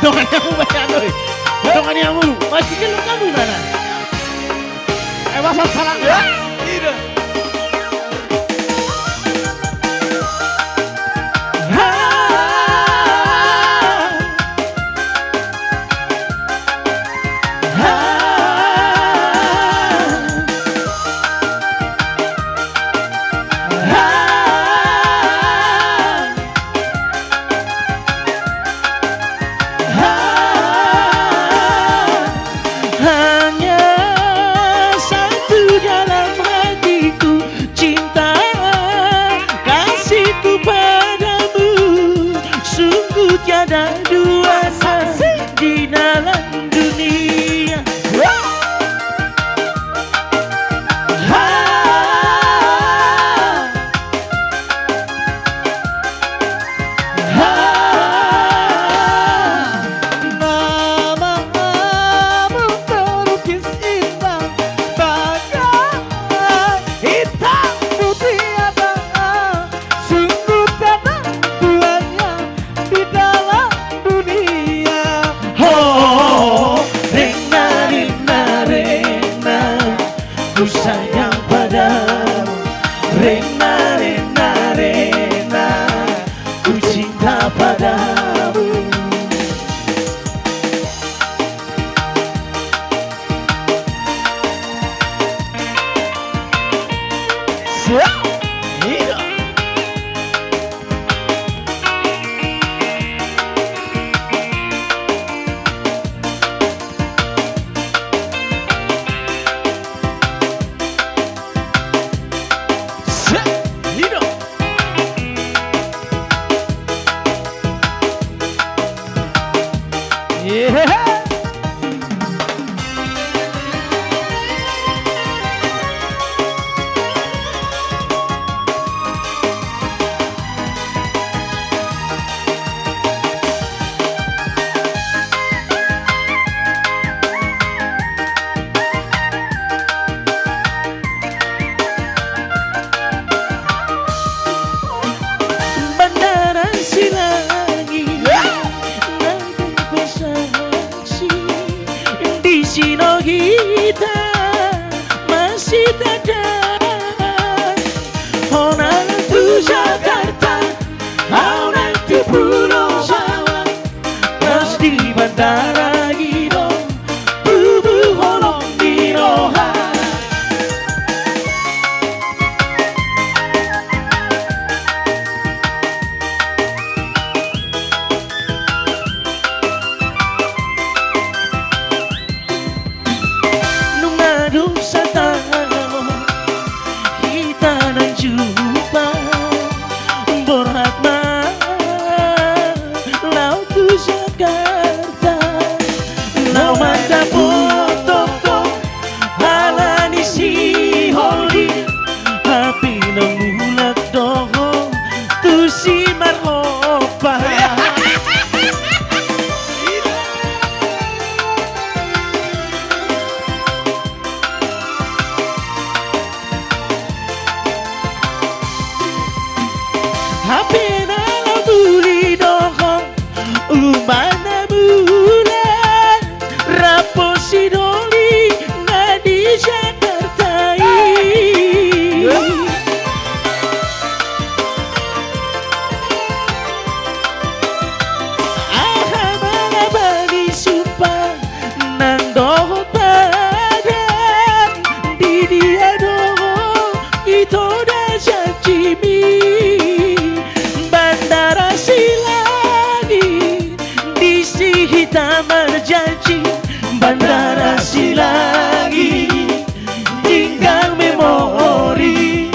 Dongan yang banyak tuh. Dongan yang mulu. Masih kalau kamu mana? Masa salah ya? Iya. Tiada duanya di dalam dunia. Namamu terukis indah bagai hitam putih abang. Sungguh tiada duanya di dalam dunia. Oh, Rena, Rena, Rena, ku sayang padamu. Rena, Rena, Rena, ku cinta padamu. Iya. Bandara Silangi, nanti bersaksi di sini kita masih ada. Oh nanti Jakarta, oh nanti Pulau Jawa, terus di bandara gitu, bubu holong di roha. Dosa tahu kita nan jumpa berat laut Jakarta lau mata potoko halani si holi api nangulak doho tu si marhopa. Hapena la buli dohong umana bulan raposi doli ngadi Jakarta. Ahamana bagi sumpah nang doho tadan di dia doho itu dah janji mi. Bandara Silangi di sini kita berjanji. Bandara Silangi tinggal memori.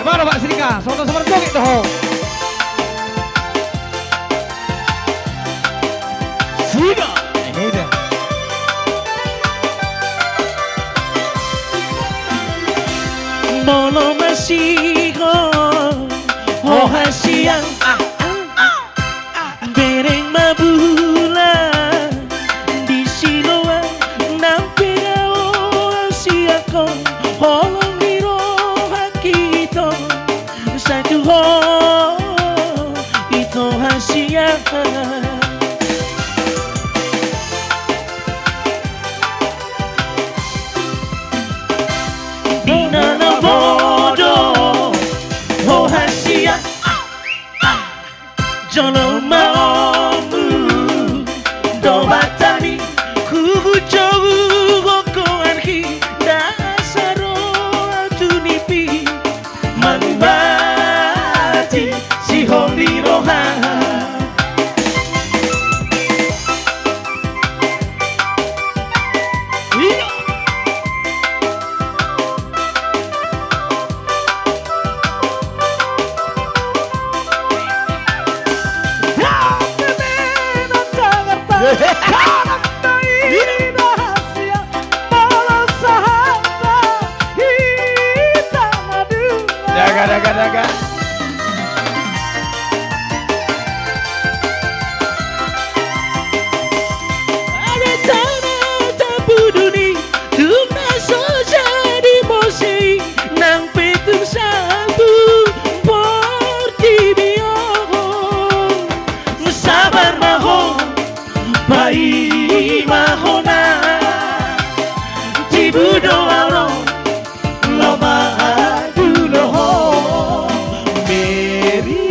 Mana Pak Srika? Soto seperti itu. Srika. Ini dia. Bolo masih oh hasiang di na bodoh rahasia jelema omu dobatani ku jauh koan hingga saro tunipi manbati si holy rohan. Daga. Ada tanah tabu duni tuna soja di mosi nang petung sabu portibio sabar maho bai mahona tibudo aro loma aduloho Mary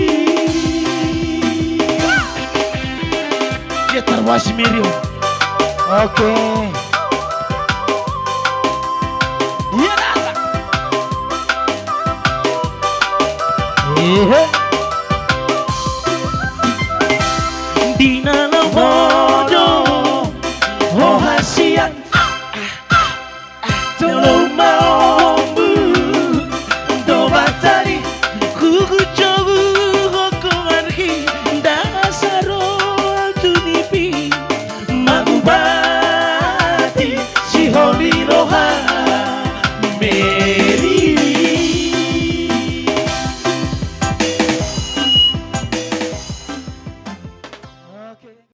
dia terwasi Mary. Oke. Dia datang. Iya. Di dalam bodoh rahasia. Tolong